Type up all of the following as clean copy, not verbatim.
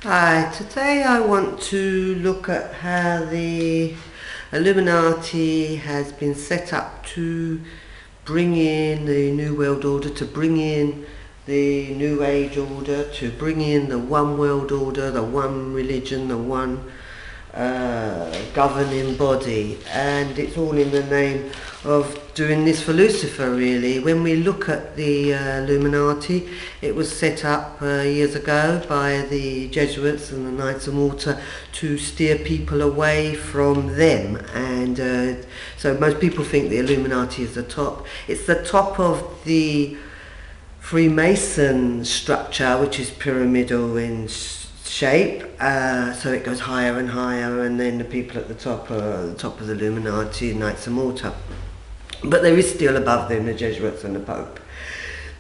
Hi, today I want to look at how the Illuminati has been set up to bring in the New World Order, to bring in the New Age Order, to bring in the One World Order, the one religion, the one governing body, and it's all in the name of doing this for Lucifer, really. When we look at the Illuminati, it was set up years ago by the Jesuits and the Knights of Malta to steer people away from them, and so most people think the Illuminati is the top. It's the top of the Freemason structure, which is pyramidal in shape, so it goes higher and higher, and then the people at the top are the top of the Illuminati, Knights of Malta. But there is still above them the Jesuits and the Pope.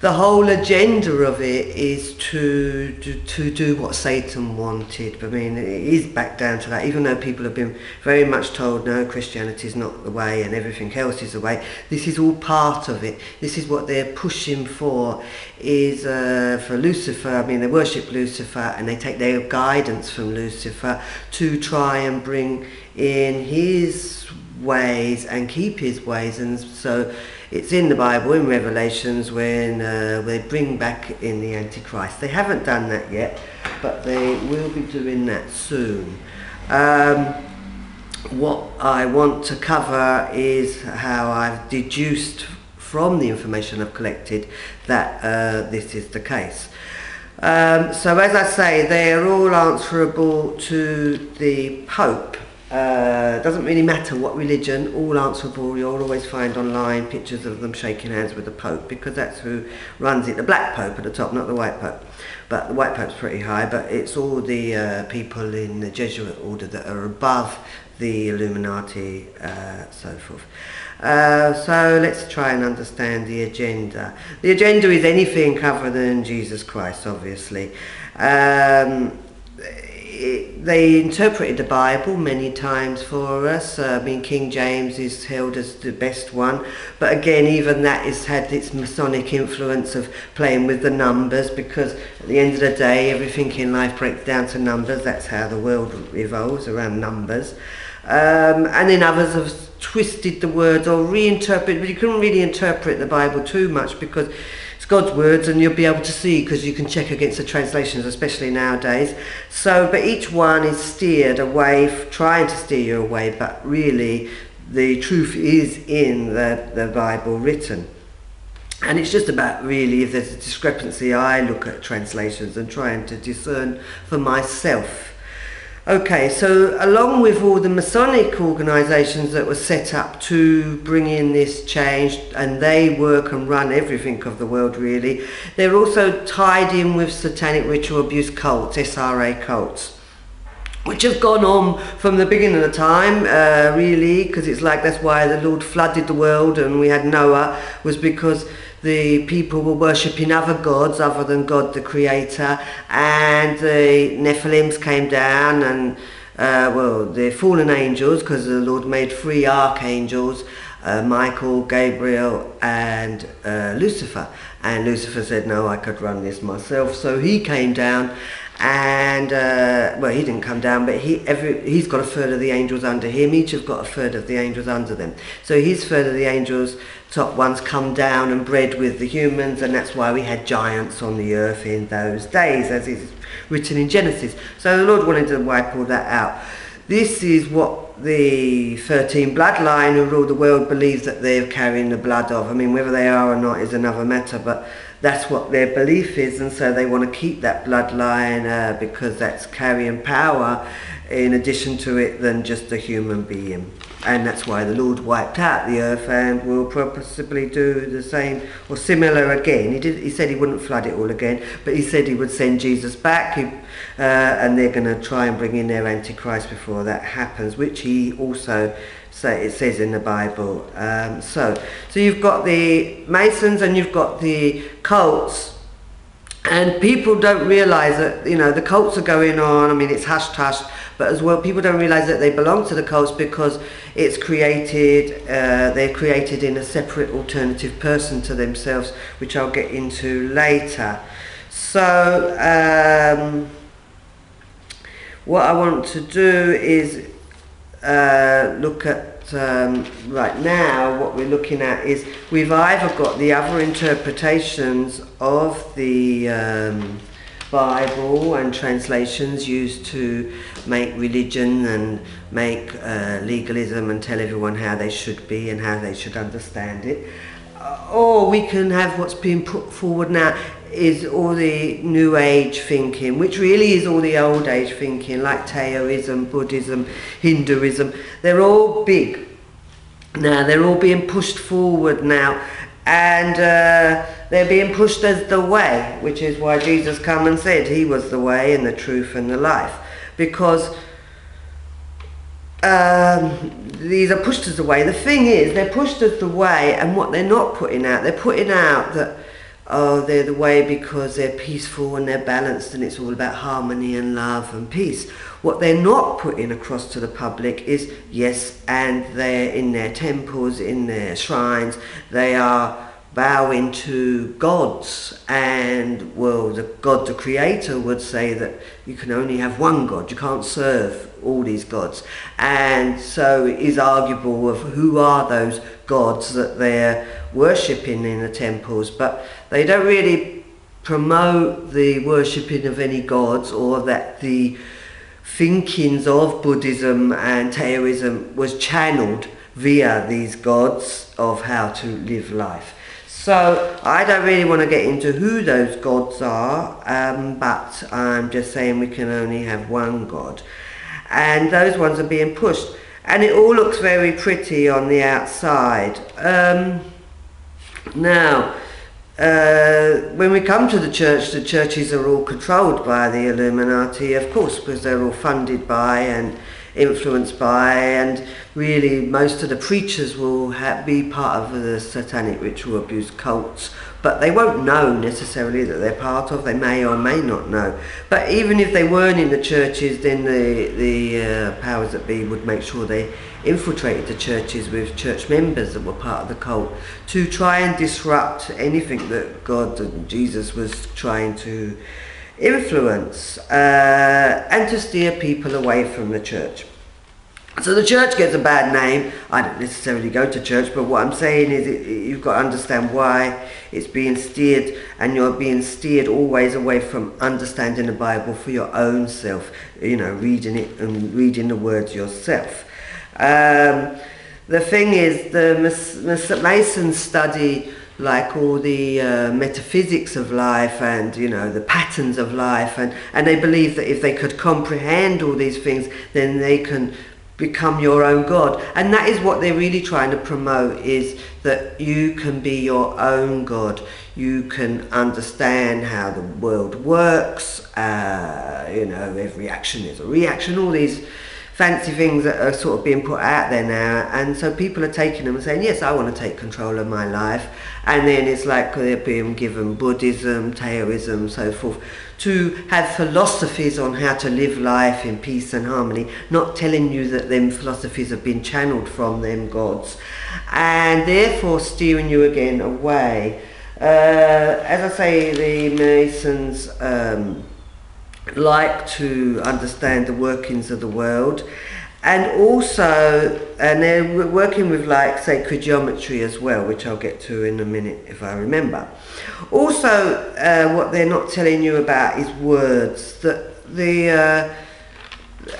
The whole agenda of it is to do what Satan wanted. I mean, it is back down to that, even though people have been very much told, no, Christianity is not the way and everything else is the way. This is all part of it. This is what they're pushing for, is for Lucifer. I mean, they worship Lucifer and they take their guidance from Lucifer to try and bring in his ways and keep his ways. And so it's in the Bible, in Revelations, when they bring back in the Antichrist. They haven't done that yet, but they will be doing that soon. What I want to cover is how I've deduced from the information I've collected that this is the case. So as I say, they are all answerable to the Pope. Doesn't really matter what religion, all answerable. You'll always find online pictures of them shaking hands with the Pope, because that's who runs it. The black Pope at the top, not the white Pope. But the white Pope's pretty high, but it's all the people in the Jesuit order that are above the Illuminati, so forth. So let's try and understand the agenda. The agenda is anything other than Jesus Christ, obviously. They interpreted the Bible many times for us. I mean, King James is held as the best one, but again, even that has had its Masonic influence of playing with the numbers, because at the end of the day, everything in life breaks down to numbers. That's how the world revolves, around numbers. And then others have twisted the words or reinterpreted, but you couldn't really interpret the Bible too much, because it's God's words and you'll be able to see, because you can check against the translations, especially nowadays. So, but each one is steered away, trying to steer you away, but really the truth is in the Bible written. And it's just about, really, if there's a discrepancy, I look at translations and trying to discern for myself. Okay, so along with all the Masonic organisations that were set up to bring in this change, and they work and run everything of the world, really, they're also tied in with satanic ritual abuse cults, SRA cults, which have gone on from the beginning of the time, really, because it's like that's why the Lord flooded the world and we had Noah, was because the people were worshipping other gods other than God the Creator, and the Nephilims came down, and well, the fallen angels, because the Lord made 3 archangels, Michael, Gabriel and Lucifer, and Lucifer said, no, I could run this myself, so he came down. And well, he didn't come down, but he's got a third of the angels under him. Each have got a third of the angels under them. So his third of the angels, top ones, come down and bred with the humans, and that's why we had giants on the earth in those days, as is written in Genesis. So the Lord wanted to wipe all that out. This is what the 13 bloodline who rule the world believes that they're carrying the blood of. I mean, whether they are or not is another matter, but that's what their belief is, and so they want to keep that bloodline because that's carrying power in addition to it than just a human being. And that's why the Lord wiped out the earth and will possibly do the same or similar again. He said he wouldn't flood it all again, but he said he would send Jesus back, and they're going to try and bring in their Antichrist before that happens, which he also it says in the Bible. So you've got the Masons and you've got the cults, and people don't realise that, you know, the cults are going on. I mean, it's hushed, but as well, people don't realise that they belong to the cults because it's created, they're created in a separate alternative person to themselves, which I'll get into later. So what I want to do is look at right now. What we're looking at is we've either got the other interpretations of the Bible and translations used to make religion and make legalism and tell everyone how they should be and how they should understand it, or we can have what's being put forward now is all the New Age thinking, which really is all the Old Age thinking, like Taoism, Buddhism, Hinduism. They're all big now, they're all being pushed forward now, and they're being pushed as the way, which is why Jesus come and said he was the way and the truth and the life, because these are pushed as the way. The thing is, they're pushed as the way, and what they're not putting out, they're putting out that, oh, they're the way because they're peaceful and they're balanced and it's all about harmony and love and peace. What they're not putting across to the public is, yes, and they're in their temples, in their shrines, they are bowing to gods, and, well, the God, the creator, would say that you can only have one God, you can't serve all these gods. And so it is arguable of who are those gods that they're worshipping in the temples, but they don't really promote the worshipping of any gods, or that the thinkings of Buddhism and Taoism was channeled via these gods of how to live life. So I don't really want to get into who those gods are, but I'm just saying we can only have one God, and those ones are being pushed, and it all looks very pretty on the outside. Now, when we come to the churches are all controlled by the Illuminati, of course, because they're all funded by and influenced by, and really most of the preachers will be part of the satanic ritual abuse cults, but they won't know necessarily that they're part of. They may or may not know. But even if they weren't in the churches, then the powers that be would make sure they infiltrated the churches with church members that were part of the cult to try and disrupt anything that God and Jesus was trying to influence, and to steer people away from the church. So the church gets a bad name. I don't necessarily go to church, but what I'm saying is you've got to understand why it's being steered, and you're being steered always away from understanding the Bible for your own self, you know, reading it and reading the words yourself. The thing is, the Masons study like all the metaphysics of life and, you know, the patterns of life, and they believe that if they could comprehend all these things, then they can become your own God. And that is what they're really trying to promote, is that you can be your own God. You can understand how the world works, you know, every action is a reaction, all these fancy things that are sort of being put out there now. And so people are taking them and saying, yes, I want to take control of my life. And then it's like they're being given Buddhism, Taoism, so forth, to have philosophies on how to live life in peace and harmony, not telling you that them philosophies have been channeled from them gods, and therefore steering you again away. As I say, the Masons like to understand the workings of the world, and also, and they're working with, like, sacred geometry as well, which I'll get to in a minute if I remember. Also, what they're not telling you about is words. That the,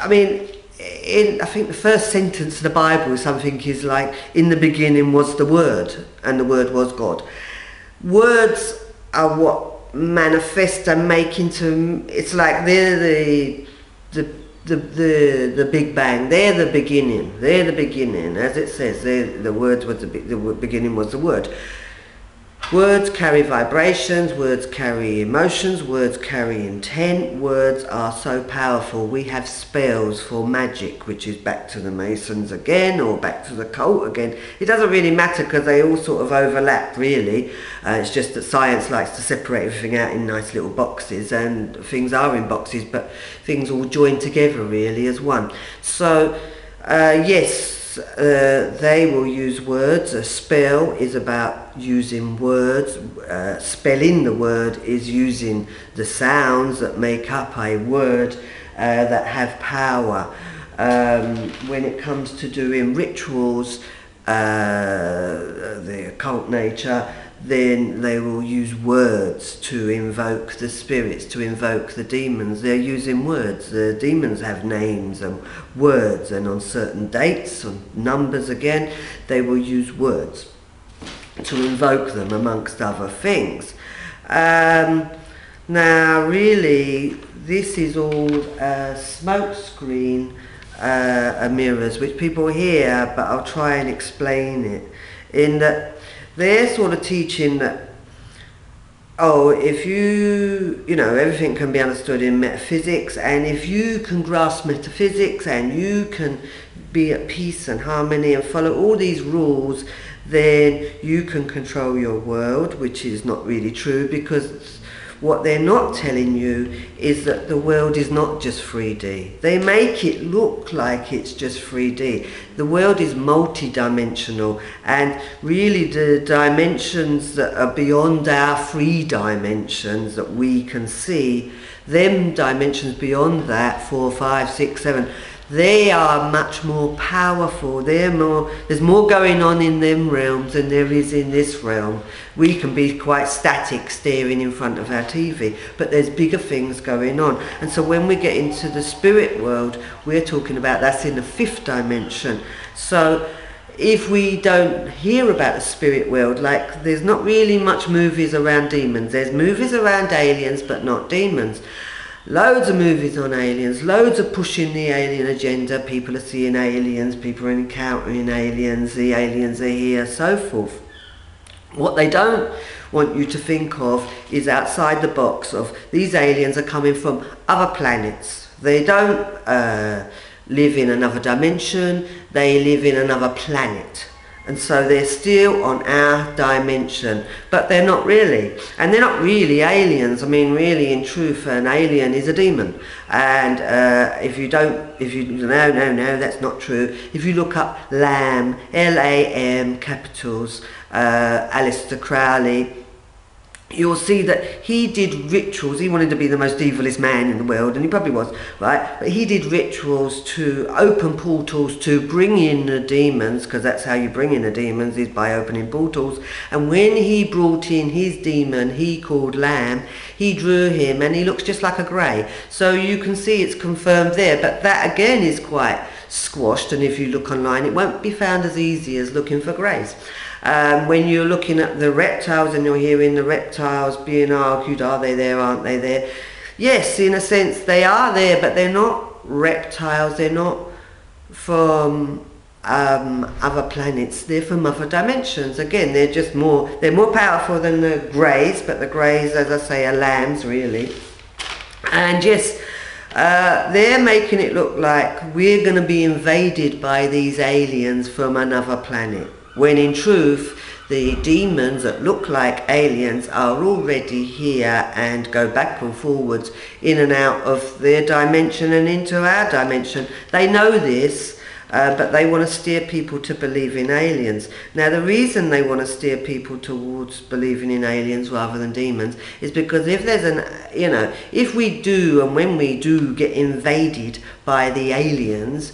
I mean, I think the first sentence of the Bible, something is like, in the beginning was the Word, and the Word was God. Words are what manifest and make into, it's like they're the Big Bang. They're the beginning. They're the beginning, as it says. The word was the beginning was the Word. Words carry vibrations, words carry emotions, words carry intent. Words are so powerful. We have spells for magic, which is back to the Masons again, or back to the cult again. It doesn't really matter, because they all sort of overlap, really. It's just that science likes to separate everything out in nice little boxes, and things are in boxes, but things all join together really as one. So yes, they will use words. A spell is about using words. Spelling the word is using the sounds that make up a word. that have power. When it comes to doing rituals, the occult nature, then they will use words to invoke the spirits, to invoke the demons. They're using words. The demons have names and words, and on certain dates, on numbers again, they will use words to invoke them, amongst other things. Now really, this is all smoke screen mirrors, which people hear, but I'll try and explain it. In that they're sort of teaching that, oh, if you know, everything can be understood in metaphysics, and if you can grasp metaphysics and you can be at peace and harmony and follow all these rules, then you can control your world, which is not really true, because what they're not telling you is that the world is not just 3D. They make it look like it's just 3D. The world is multi-dimensional, and really the dimensions that are beyond our 3 dimensions that we can see, them dimensions beyond that, 4, 5, 6, 7, they are much more powerful. There's more going on in them realms than there is in this realm. We can be quite static, staring in front of our TV, but there's bigger things going on. And so when we get into the spirit world, we're talking about that's in the 5th dimension. So if we don't hear about the spirit world, like there's not really much movies around demons. There's movies around aliens, but not demons. Loads of movies on aliens, loads of pushing the alien agenda. People are seeing aliens, people are encountering aliens, the aliens are here, so forth. What they don't want you to think of is outside the box of these aliens are coming from other planets. They don't live in another dimension, they live in another planet. And so they're still on our dimension, but they're not really. And they're not really aliens. I mean, really, in truth, an alien is a demon. And no, that's not true. If you look up LAM, L-A-M, capitals, Alestar Crowley, you'll see that he did rituals. He wanted to be the most evilest man in the world, and he probably was, right? But he did rituals to open portals to bring in the demons, because that's how you bring in the demons, is by opening portals. And when he brought in his demon, he called Lamb, he drew him, and he looks just like a grey. So you can see it's confirmed there, but that again is quite squashed, and if you look online, it won't be found as easy as looking for greys. When you're looking at the reptiles and you're hearing the reptiles being argued, are they there, aren't they there? Yes, in a sense they are there, but they're not reptiles, they're not from other planets, they're from other dimensions. Again, they're more powerful than the greys, but the greys, as I say, are lambs really. And yes, they're making it look like we're going to be invaded by these aliens from another planet, when in truth the demons that look like aliens are already here and go back and forwards in and out of their dimension and into our dimension. They know this, but they want to steer people to believe in aliens. Now the reason they want to steer people towards believing in aliens rather than demons is because if there's if we do, and when we do get invaded by the aliens,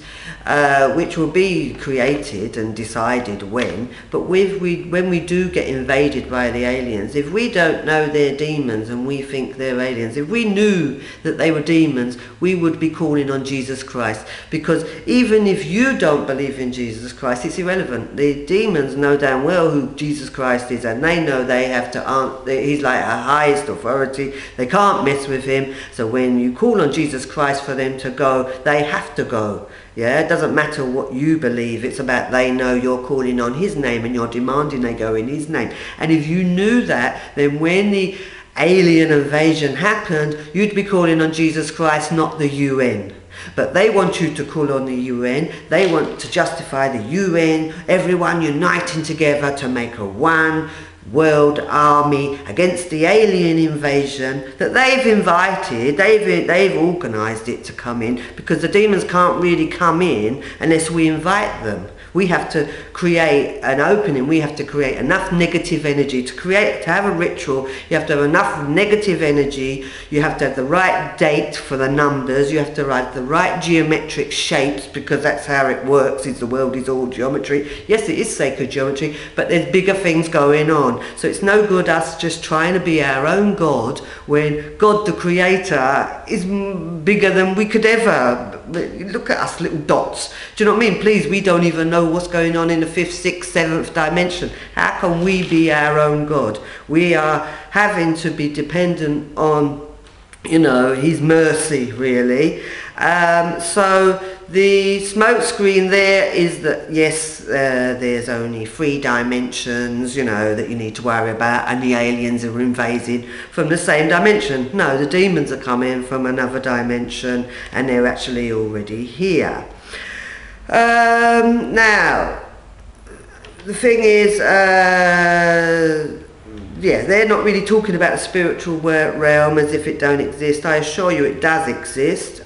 which will be created and decided when, but when we do get invaded by the aliens, if we don't know they're demons and we think they're aliens, if we knew that they were demons, we would be calling on Jesus Christ, because even if you don't believe in Jesus Christ, it's irrelevant. The demons know damn well who Jesus Christ is, and they know they have to answer. He's like our highest authority, they can't mess with him. So when you call on Jesus Christ for them to go, they have to go. Yeah, it doesn't matter what you believe, it's about they know you're calling on his name and you're demanding they go in his name. And if you knew that, then when the alien invasion happened, you'd be calling on Jesus Christ, not the UN. But they want you to call on the UN, they want to justify the UN, everyone uniting together to make a one world army against the alien invasion that they've invited, they've organised it to come in, because the demons can't really come in unless we invite them. We have to create an opening. We have to create enough negative energy to have a ritual. You have to have enough negative energy. You have to have the right date for the numbers. You have to write the right geometric shapes, because that's how it works. The world is all geometry. Yes, it is sacred geometry, but there's bigger things going on. So it's no good us just trying to be our own God when God the Creator is bigger than we could ever. Look at us little dots. Do you know what I mean? Please, we don't even know what's going on in the 5th, 6th, 7th dimension. How can we be our own God? We are having to be dependent on, you know, his mercy, really. So the smoke screen there is that, yes, there's only 3 dimensions, you know, that you need to worry about, and the aliens are invaded from the same dimension. No, the demons are coming from another dimension, and they're actually already here. Now, the thing is, yeah, they're not really talking about the spiritual realm as if it don't exist. I assure you it does exist.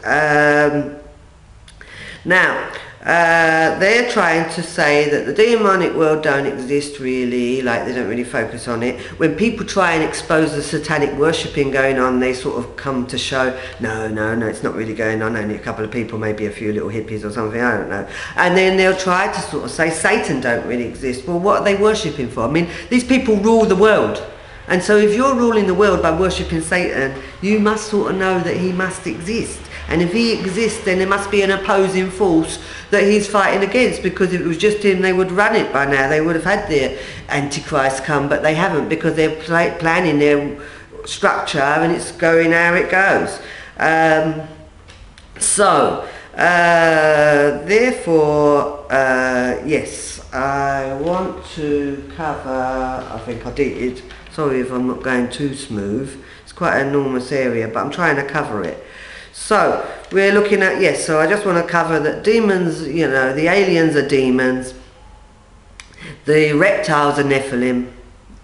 Now, they're trying to say that the demonic world don't exist really, like they don't really focus on it. When people try and expose the satanic worshipping going on, they sort of come to show, no, it's not really going on, only a couple of people, maybe a few little hippies or something, I don't know. And then they'll try to sort of say Satan don't really exist. Well, what are they worshipping for? I mean, these people rule the world. And so if you're ruling the world by worshipping Satan, you must sort of know that he must exist. And if he exists, then there must be an opposing force that he's fighting against, because if it was just him, they would run it by now. They would have had their Antichrist come, but they haven't, because they're planning their structure and it's going how it goes. Therefore, yes, I want to cover, I think I did, sorry if I'm not going too smooth, it's quite an enormous area, but I'm trying to cover it. So, we're looking at, yes, so I just want to cover that demons, you know, the aliens are demons, the reptiles are Nephilim,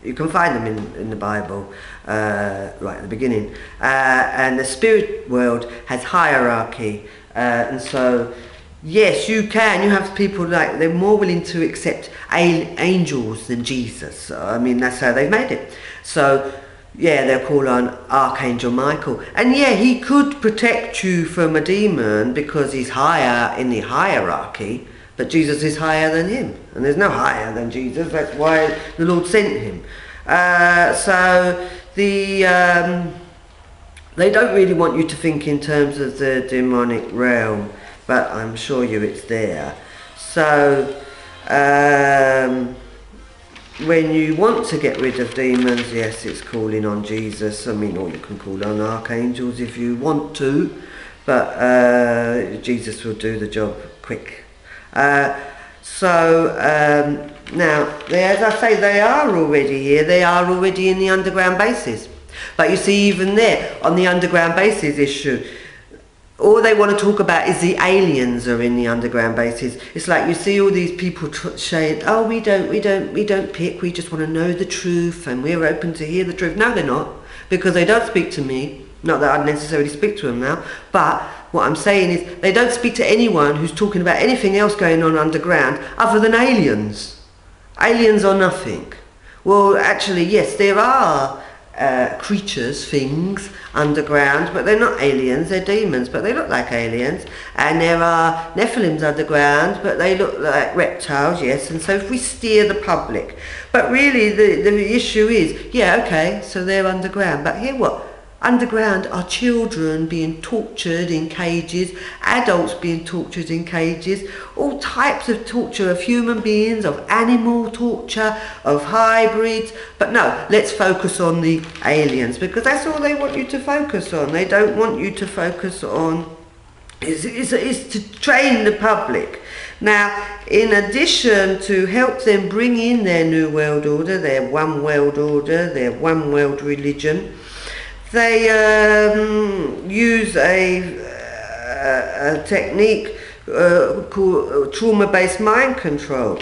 you can find them in the Bible, right at the beginning, and the spirit world has hierarchy, and so, yes, you have people like, they're more willing to accept angels than Jesus. I mean, that's how they've made it. So, yeah, they'll call on Archangel Michael. And yeah, he could protect you from a demon because he's higher in the hierarchy, but Jesus is higher than him. And there's no higher than Jesus, that's why the Lord sent him. So, they don't really want you to think in terms of the demonic realm, but I'm sure it's there. So, when you want to get rid of demons, yes, it's calling on Jesus. I mean, or you can call on archangels if you want to, but Jesus will do the job quick. Now, as I say, they are already here. They are already in the underground bases. But you see, even there, on the underground bases issue, all they want to talk about is the aliens are in the underground bases. It's like you see all these people saying, oh, we don't pick, we just want to know the truth and we're open to hear the truth. No, they're not, because they don't speak to me. Not that I'd necessarily speak to them now, but what I'm saying is they don't speak to anyone who's talking about anything else going on underground other than aliens. Aliens are nothing. Well, actually, yes, there are creatures, things underground, but they're not aliens, they're demons, but they look like aliens. And there are Nephilims underground, but they look like reptiles, yes. And so if we steer the public, but really the issue is, yeah, okay, so they're underground, but here what? Underground are children being tortured in cages, adults being tortured in cages, all types of torture of human beings, of animal torture, of hybrids. But no, let's focus on the aliens, because that's all they want you to focus on. They don't want you to focus on, is to train the public. Now, in addition to help them bring in their new world order, their one world order, their one world religion, they use a technique called trauma-based mind control.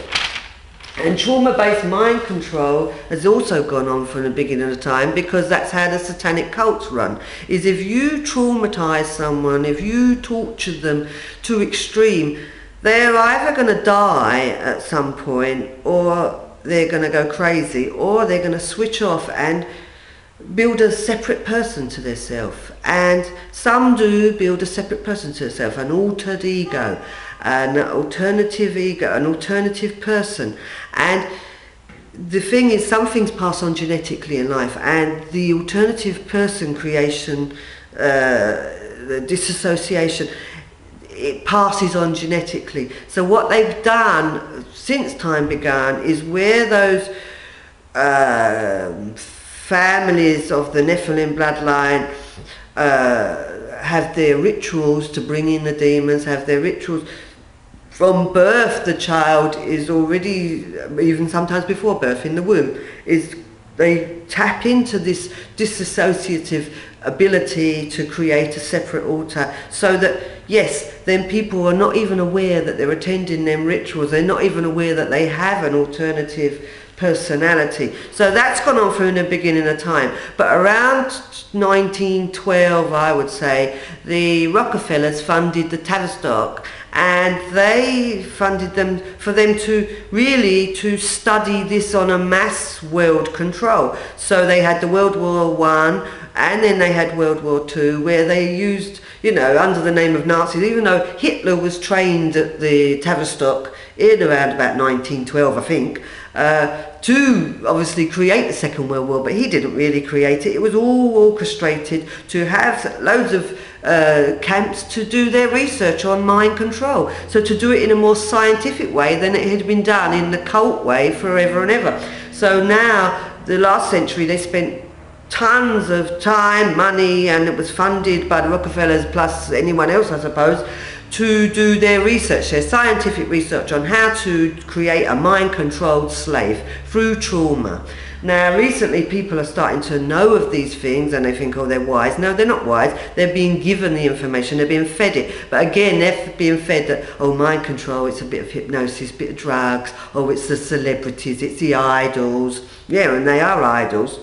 And trauma-based mind control has also gone on from the beginning of the time, because that's how the satanic cults run. Is if you traumatize someone, if you torture them to extreme, they're either going to die at some point, or they're going to go crazy, or they're going to switch off and build a separate person to themselves. And some do build a separate person to themselves, an altered ego, an alternative ego, an alternative person. And the thing is, some things pass on genetically in life, and the alternative person creation, the disassociation, it passes on genetically. So what they've done since time began is where those families of the Nephilim bloodline have their rituals to bring in the demons, have their rituals. From birth, the child is already, even sometimes before birth in the womb, they tap into this disassociative ability to create a separate altar, so that, yes, then people are not even aware that they're attending them rituals, they're not even aware that they have an alternative personality. So that's gone on from the beginning of time. But around 1912, I would say, the Rockefellers funded the Tavistock, and they funded them for them to really to study this on a mass world control. So they had the World War I, and then they had World War II, where they used, you know, under the name of Nazis, even though Hitler was trained at the Tavistock in around about 1912, I think, to obviously create the Second World War, but he didn't really create it. It was all orchestrated to have loads of camps to do their research on mind control. So to do it in a more scientific way than it had been done in the cult way forever and ever. So now, the last century, they spent tons of time, money, and it was funded by the Rockefellers plus anyone else, I suppose, to do their research, their scientific research on how to create a mind-controlled slave through trauma. Now, recently people are starting to know of these things, and they think, oh, they're wise. No, they're not wise. They're being given the information, they're being fed it. But again, they're being fed that, oh, mind control, it's a bit of hypnosis, a bit of drugs, oh, it's the celebrities, it's the idols. Yeah, and they are idols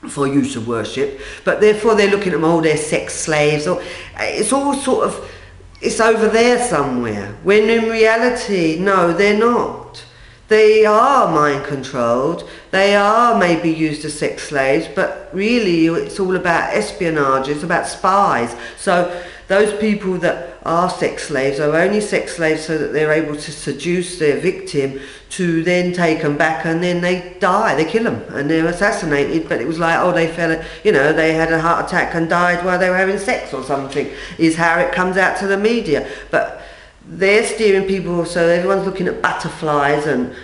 for use of worship, but therefore they're looking at them, oh, they're sex slaves, or it's all sort of, it's over there somewhere, when in reality, no, they're not. They are mind controlled, they are maybe used as sex slaves, but really it's all about espionage, it's about spies. So those people that are sex slaves are only sex slaves so that they're able to seduce their victim to then take them back, and then they die, they kill them, and they're assassinated. But it was like, oh, they fell, you know, they had a heart attack and died while they were having sex or something, is how it comes out to the media. But they're steering people, so everyone's looking at butterflies and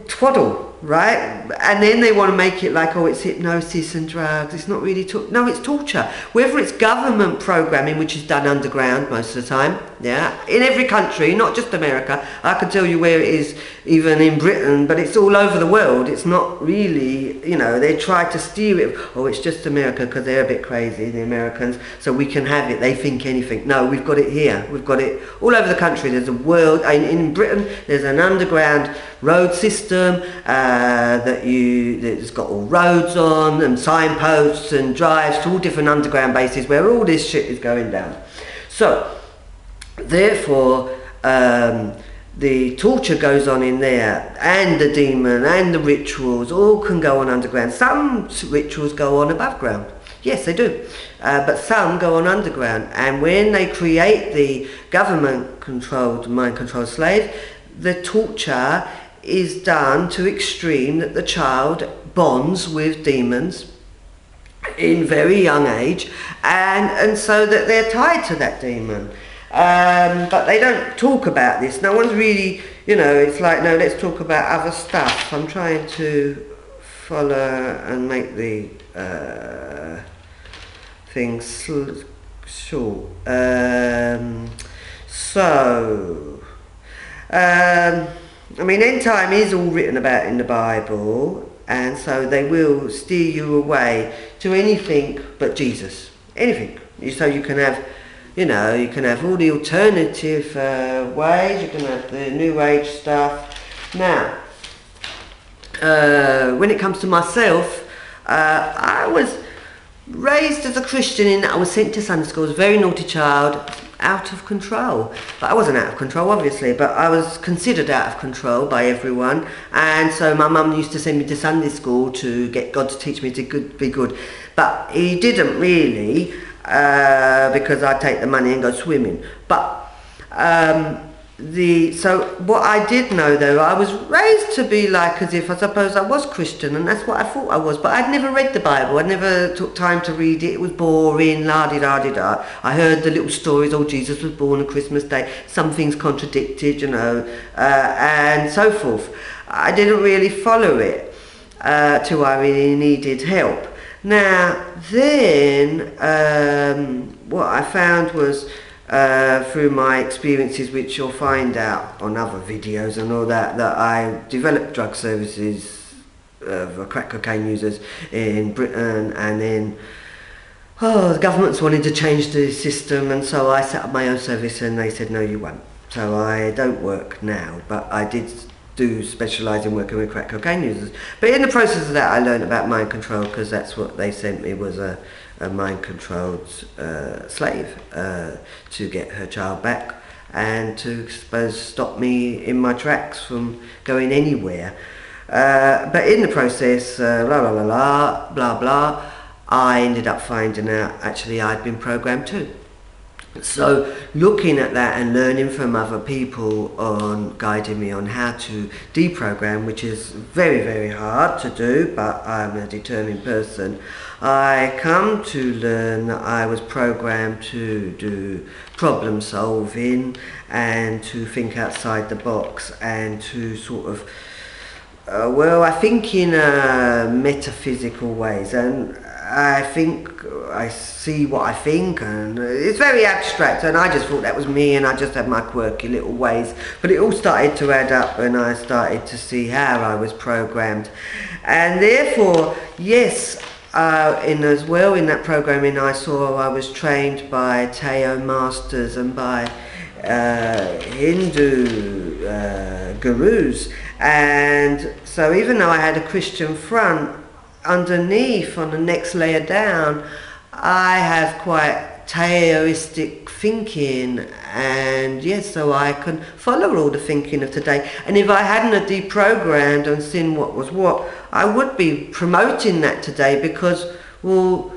twaddle, right? And then they want to make it like, oh, it's hypnosis and drugs. It's not really, no, it's torture. Whether it's government programming, which is done underground most of the time, yeah, in every country, not just America. I can tell you where it is, even in Britain, but it's all over the world. It's not really, you know, they try to steer it, oh, it's just America because they're a bit crazy, the Americans, so we can have it. They think anything. No, we've got it here. We've got it all over the country. There's a world, in Britain, there's an underground road system that's got all roads on and signposts and drives to all different underground bases where all this shit is going down. So therefore the torture goes on in there, and the demon and the rituals all can go on underground. Some rituals go on above ground, yes they do, but some go on underground. And when they create the government controlled, mind controlled slave, the torture is done to extreme that the child bonds with demons in very young age, and so that they're tied to that demon. But they don't talk about this. No one's really, you know, it's like, no, let's talk about other stuff. I'm trying to follow and make the things short. I mean, end time is all written about in the Bible, and so they will steer you away to anything but Jesus. Anything. So you can have, you know, you can have all the alternative ways, you can have the New Age stuff. Now, when it comes to myself, I was raised as a Christian in that I was sent to Sunday school. I was a very naughty child. out of control. But I wasn't out of control, obviously, but I was considered out of control by everyone. And so my mum used to send me to Sunday school to get God to teach me to be good. But he didn't really, because I'd take the money and go swimming. But so what I did know, though, I was raised to be like as if I suppose I was Christian, and that's what I thought I was, but I'd never read the Bible. I never took time to read it. It was boring, la-di-da-di-da. I heard the little stories, oh, Jesus was born on Christmas Day, some things contradicted, you know, and so forth. I didn't really follow it till I really needed help. Now then, what I found was, through my experiences, which you'll find out on other videos and all that, that I developed drug services for crack cocaine users in Britain, and then the governments wanted to change the system, and so I set up my own service, and they said no, you won't. So I don't work now, but I did do specialise in working with crack cocaine users. But in the process of that, I learned about mind control, because that's what they sent me, was a mind-controlled slave to get her child back, and to suppose stop me in my tracks from going anywhere. But in the process, blah blah, I ended up finding out actually I'd been programmed too. So looking at that and learning from other people on guiding me on how to deprogram, which is very, very hard to do, but I'm a determined person, I come to learn that I was programmed to do problem solving and to think outside the box, and to sort of well, I think in metaphysical ways, and I think I see what I think, and it's very abstract, and I just thought that was me, and I just had my quirky little ways. But it all started to add up, and I started to see how I was programmed. And therefore, yes, in that programming, I saw I was trained by Tao masters and by Hindu gurus. And so even though I had a Christian front, underneath, on the next layer down, I have quite Taoistic thinking, and yes, so I can follow all the thinking of today. And if I hadn't have deprogrammed and seen what was what, I would be promoting that today, because, well,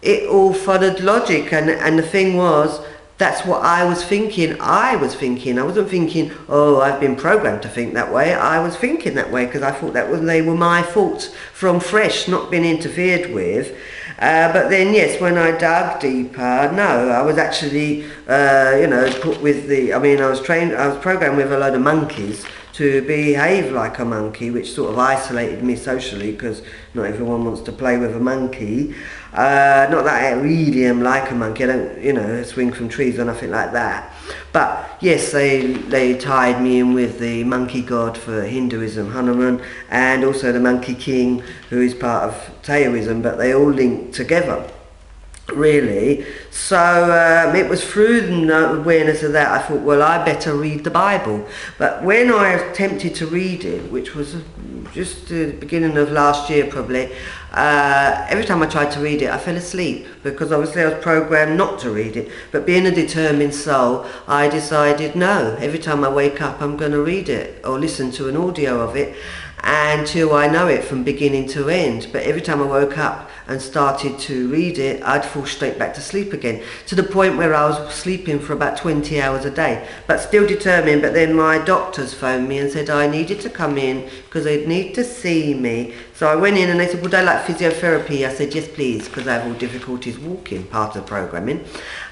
it all followed logic, and the thing was, that's what I was thinking. I wasn't thinking, oh, I've been programmed to think that way. I was thinking that way because I thought they were my thoughts from fresh, not being interfered with. But then, yes, when I dug deeper, no, I was actually, put with I was programmed with a load of monkeys to behave like a monkey, which sort of isolated me socially, because not everyone wants to play with a monkey. Not that I really am like a monkey, I don't, swing from trees or nothing like that. But yes, they tied me in with the monkey god for Hinduism, Hanuman, and also the monkey king, who is part of Taoism, but they all link together, really. So it was through the awareness of that I thought, well, I better read the Bible. But when I attempted to read it, which was just the beginning of last year probably, every time I tried to read it I fell asleep, because obviously I was programmed not to read it. But being a determined soul, I decided no, every time I wake up I'm going to read it or listen to an audio of it until I know it from beginning to end. But every time I woke up and started to read it, I'd fall straight back to sleep again, to the point where I was sleeping for about 20 hours a day, but still determined. But then my doctors phoned me and said I needed to come in because they'd need to see me. So I went in and they said, would I like physiotherapy? I said, yes please, because I have all difficulties walking, part of the programming.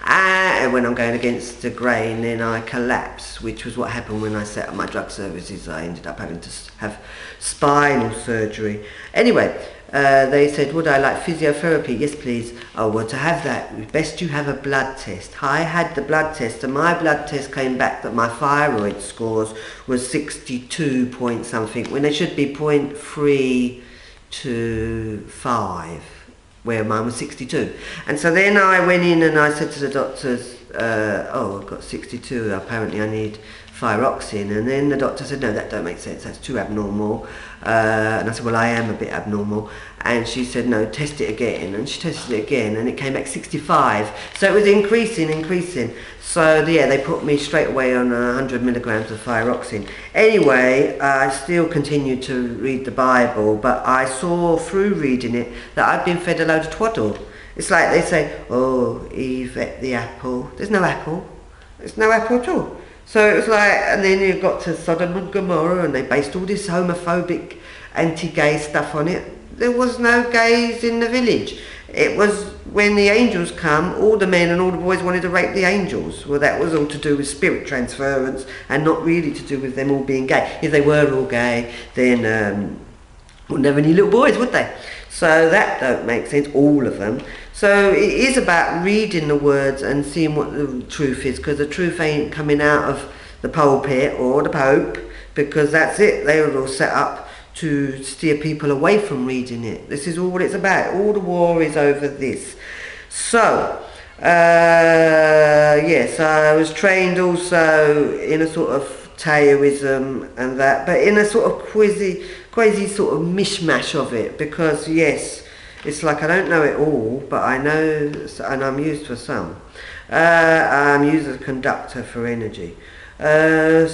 And when I'm going against the grain, then I collapse, which was what happened when I set up my drug services. I ended up having to have spinal surgery. Anyway, they said, would I like physiotherapy? Yes please. Oh, well, to have that, best you have a blood test. I had the blood test, and my blood test came back that my thyroid scores was 62 point something, when they should be 0.3 to 5, where mine was 62. And so then I went in and I said to the doctors, oh, I've got 62, apparently I need thyroxine. And then the doctor said, no, that don't make sense, that's too abnormal. And I said, well, I am a bit abnormal. And she said, no, test it again. And she tested it again, and it came back 65. So it was increasing. So yeah, they put me straight away on 100 milligrams of thyroxine. Anyway, I still continued to read the Bible, but I saw through reading it that I'd been fed a load of twaddle. It's like they say, oh, Eve ate the apple. There's no apple. There's no apple at all. So it was like, and then you got to Sodom and Gomorrah, and they based all this homophobic, anti-gay stuff on it. There was no gays in the village. It was when the angels come, all the men and all the boys wanted to rape the angels. Well, that was all to do with spirit transference and not really to do with them all being gay. If they were all gay, then wouldn't have any little boys, would they? So that don't make sense, all of them. So it is about reading the words and seeing what the truth is, because the truth ain't coming out of the pulpit or the Pope, because that's it. They were all set up to steer people away from reading it. This is all what it's about. All the war is over this. So, yes, I was trained also in a sort of Taoism and that, but in a sort of quasi sort of mishmash of it, because yes, it's like I don't know it all, but I know, and I'm used for some. I'm used as a conductor for energy. So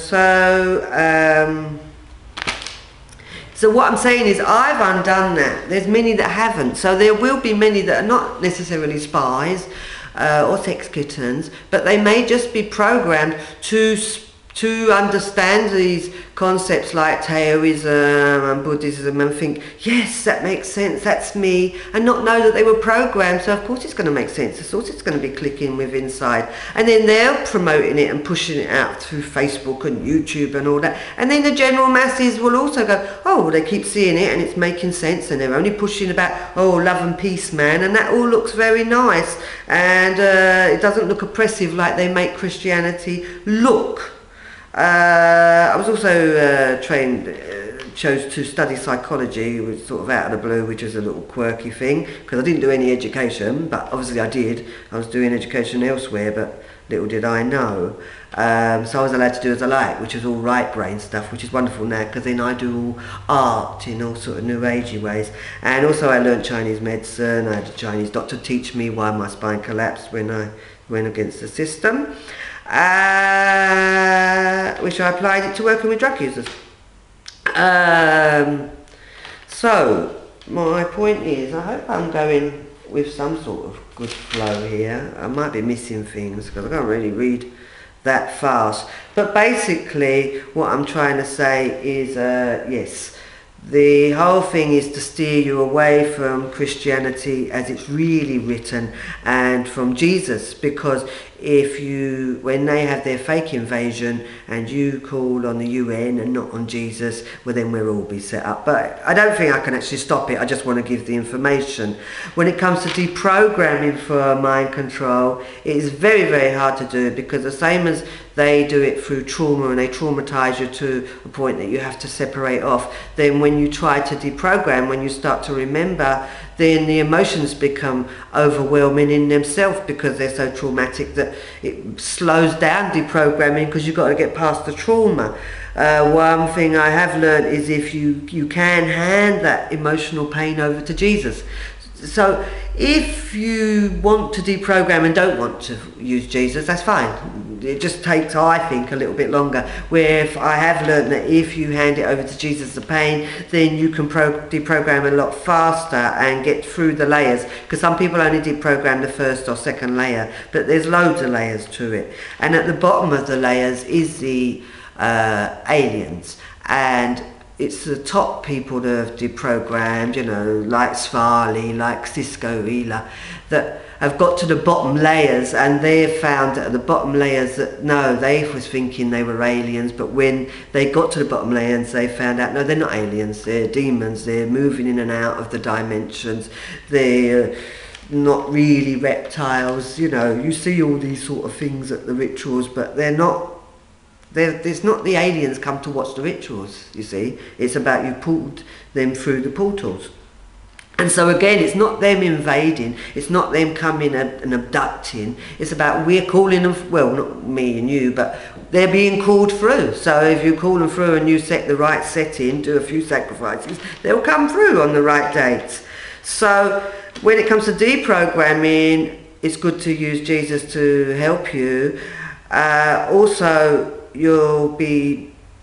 what I'm saying is I've undone that. There's many that haven't. So there will be many that are not necessarily spies or sex kittens, but they may just be programmed to understand these concepts like Taoism and Buddhism and think, yes, that makes sense, that's me, and not know that they were programmed, so of course it's going to make sense, of course it's going to be clicking with inside. And then they're promoting it and pushing it out through Facebook and YouTube and all that, and then the general masses will also go, oh, well, they keep seeing it and it's making sense, and they're only pushing about, oh, love and peace, man, and that all looks very nice, and it doesn't look oppressive like they make Christianity look. I was also chose to study psychology, which was sort of out of the blue, which was a little quirky thing, because I didn't do any education, but obviously I did. I was doing education elsewhere, but little did I know. So I was allowed to do as I like, which is all right brain stuff, which is wonderful now, because then I do all art in all sort of new agey ways. And also I learned Chinese medicine. I had a Chinese doctor teach me why my spine collapsed when I went against the system. Which I applied it to working with drug users. So my point is, I hope I'm going with some sort of good flow here. I might be missing things because I can't really read that fast, but basically what I'm trying to say is yes, the whole thing is to steer you away from Christianity as it's really written and from Jesus, because when they have their fake invasion and you call on the UN and not on Jesus, well then we'll all be set up. But I don't think I can actually stop it. I just want to give the information. When it comes to deprogramming for mind control, it is very, very hard to do, because the same as they do it through trauma and they traumatize you to a point that you have to separate off, then when you try to deprogram, when you start to remember, then the emotions become overwhelming in themselves because they're so traumatic that it slows down deprogramming, because you've got to get past the trauma. One thing I have learned is if you can hand that emotional pain over to Jesus. So if you want to deprogram and don't want to use Jesus, that's fine. It just takes, I think, a little bit longer. Where if I have learned that if you hand it over to Jesus, the pain, then you can deprogram a lot faster and get through the layers. Because some people only deprogram the first or second layer, but there's loads of layers to it. And at the bottom of the layers is the aliens. And it's the top people that have deprogrammed, you know, like Svarli, like Cisco Ela, that have got to the bottom layers, and they've found at the bottom layers that no, they was thinking they were aliens, but when they got to the bottom layers, they found out no, they're not aliens, they're demons, they're moving in and out of the dimensions, they're not really reptiles, you know, you see all these sort of things at the rituals, but they're not. There's not the aliens come to watch the rituals, you see. It's about you pulled them through the portals. And so again, it's not them invading, it's not them coming and abducting, it's about we're calling them, well, not me and you, but they're being called through. So if you call them through and you set the right setting, do a few sacrifices, they'll come through on the right dates. So when it comes to deprogramming, it's good to use Jesus to help you. Also, you'll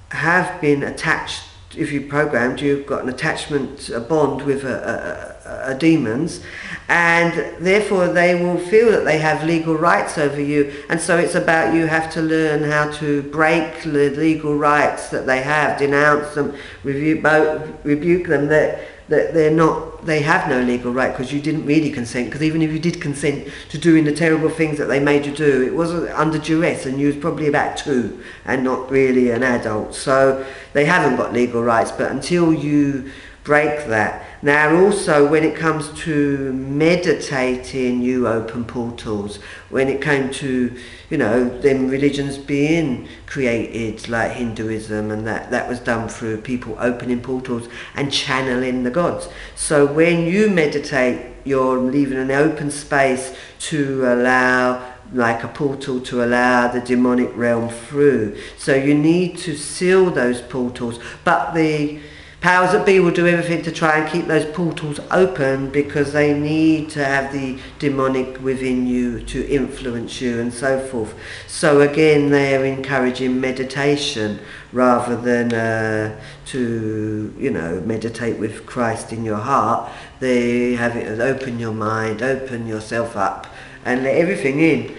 have been attached. If you programmed, you've got an attachment, a bond with a demons, and therefore they will feel that they have legal rights over you. And so it's about you have to learn how to break the legal rights that they have, denounce them, rebuke them that they have no legal right, because you didn't really consent. Because even if you did consent to doing the terrible things that they made you do, it was under duress, and you was probably about 2 and not really an adult. So they haven't got legal rights. But until you break that. Now also, when it comes to meditating, you open portals. When it came to, you know, them religions being created, like Hinduism, and that was done through people opening portals and channeling the gods. So when you meditate, you're leaving an open space to allow, like a portal, to allow the demonic realm through. So you need to seal those portals, but the powers that be will do everything to try and keep those portals open, because they need to have the demonic within you to influence you and so forth. So again, they're encouraging meditation rather than to, you know, meditate with Christ in your heart. They have it as open your mind, open yourself up and let everything in.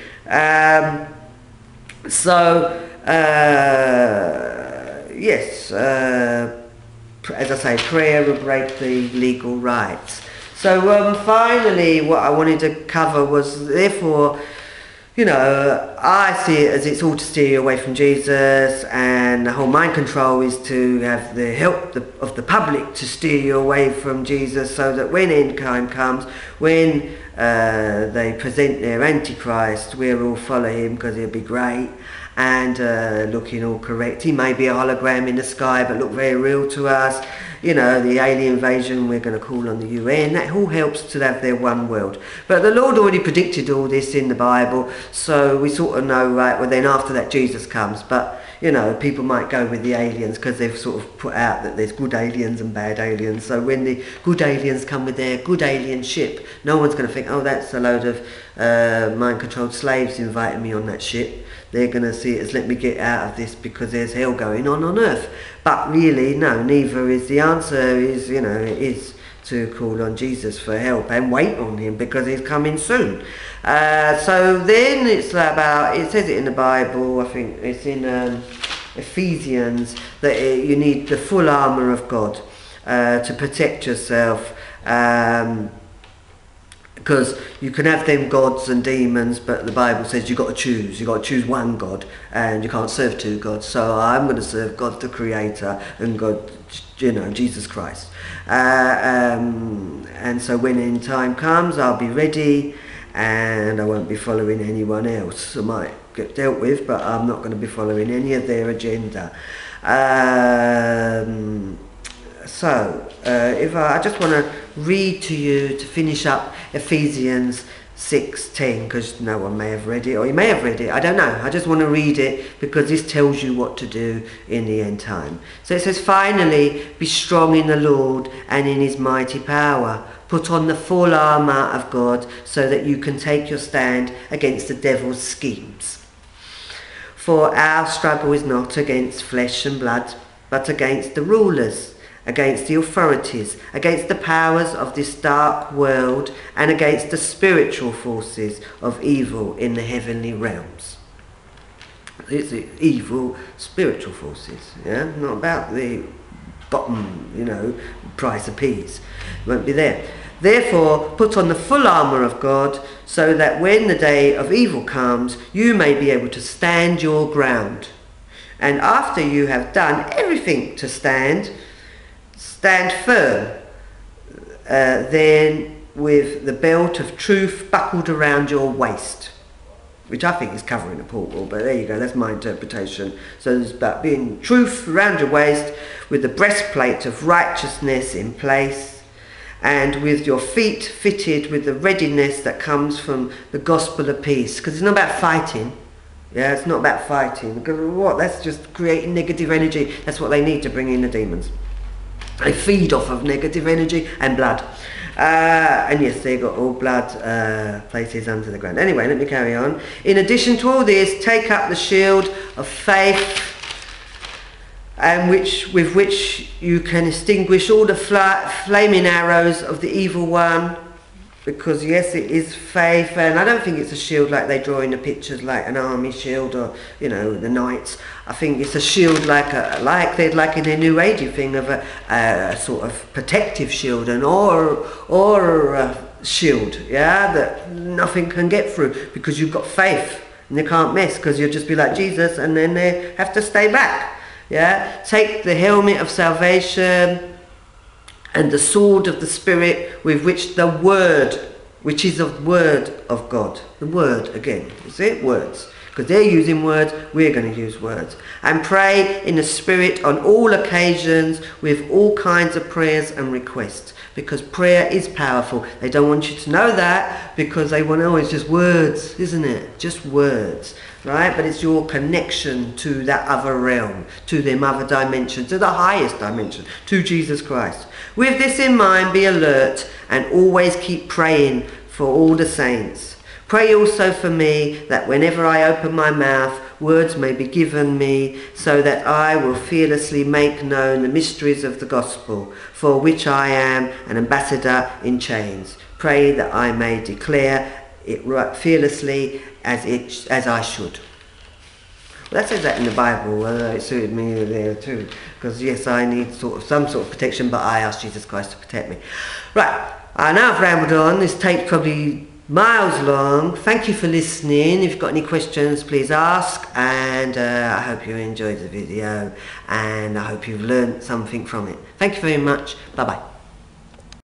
Yes, as I say, prayer will break the legal rights. So finally, what I wanted to cover was, therefore, you know, I see it as it's all to steer you away from Jesus, and the whole mind control is to have the help of the public to steer you away from Jesus, so that when end time comes, when they present their Antichrist, we'll all follow him because he'll be great and looking all correct. He may be a hologram in the sky but look very real to us. You know, the alien invasion, we're going to call on the UN. That all helps to have their one world. But the Lord already predicted all this in the Bible, so we sort of know, right, well then after that Jesus comes. But, you know, people might go with the aliens because they've sort of put out that there's good aliens and bad aliens. So when the good aliens come with their good alien ship, no one's going to think, oh, that's a load of mind-controlled slaves inviting me on that ship. They're going to see it as, let me get out of this because there's hell going on earth. But really, no, neither is. The answer is, you know, it is to call on Jesus for help and wait on him because he's coming soon. So then it's about, it says it in the Bible, I think it's in Ephesians, that you need the full armour of God to protect yourself. Because you can have them gods and demons, but the Bible says you've got to choose. You've got to choose one God, and you can't serve 2 gods. So I'm going to serve God the Creator and God, you know, Jesus Christ. And so when end time comes, I'll be ready, and I won't be following anyone else. I might get dealt with, but I'm not going to be following any of their agenda. If I just want to read to you to finish up Ephesians 6:10, because no one may have read it, or you may have read it, I don't know. I just want to read it because this tells you what to do in the end time. So it says, finally, be strong in the Lord and in his mighty power. Put on the full armour of God so that you can take your stand against the devil's schemes. For our struggle is not against flesh and blood, but against the rulers, against the authorities, against the powers of this dark world, and against the spiritual forces of evil in the heavenly realms. It's the evil spiritual forces, yeah? Not about the bottom, you know, price of peas. It won't be there. Therefore, put on the full armour of God, so that when the day of evil comes, you may be able to stand your ground. And after you have done everything to stand firm, then with the belt of truth buckled around your waist, which I think is covering a portal, but there you go, that's my interpretation. So it's about being truth around your waist, with the breastplate of righteousness in place, and with your feet fitted with the readiness that comes from the gospel of peace. Because it's not about fighting. Yeah, it's not about fighting. Because what? That's just creating negative energy. That's what they need to bring in the demons. They feed off of negative energy and blood. And yes, they got all blood places under the ground. Anyway, let me carry on. In addition to all this, take up the shield of faith, and with which you can extinguish all the flaming arrows of the evil one. Because yes, it is faith, and I don't think it's a shield like they draw in the pictures, like an army shield or, you know, the knights. I think it's a shield like in their New Agey thing of a sort of protective shield, and or a shield, yeah, that nothing can get through because you've got faith and they can't mess, because you'll just be like Jesus and then they have to stay back. Yeah, take the helmet of salvation and the sword of the Spirit, with which the word, which is the word of God. The word, again, is it? Words. Because they're using words, we're going to use words. And pray in the Spirit on all occasions with all kinds of prayers and requests. Because prayer is powerful. They don't want you to know that, because they want, oh, it's just words, isn't it? Just words, right? But it's your connection to that other realm, to them other dimension, to the highest dimension, to Jesus Christ. With this in mind, be alert and always keep praying for all the saints. Pray also for me, that whenever I open my mouth, words may be given me, so that I will fearlessly make known the mysteries of the gospel, for which I am an ambassador in chains. Pray that I may declare it fearlessly as I should. Well, that says that in the Bible. It suited me there too, because yes, I need some sort of protection, but I ask Jesus Christ to protect me. Right, now I've rambled on. This tape's probably miles long. Thank you for listening. If you've got any questions, please ask, and I hope you enjoyed the video, and I hope you've learned something from it. Thank you very much. Bye bye.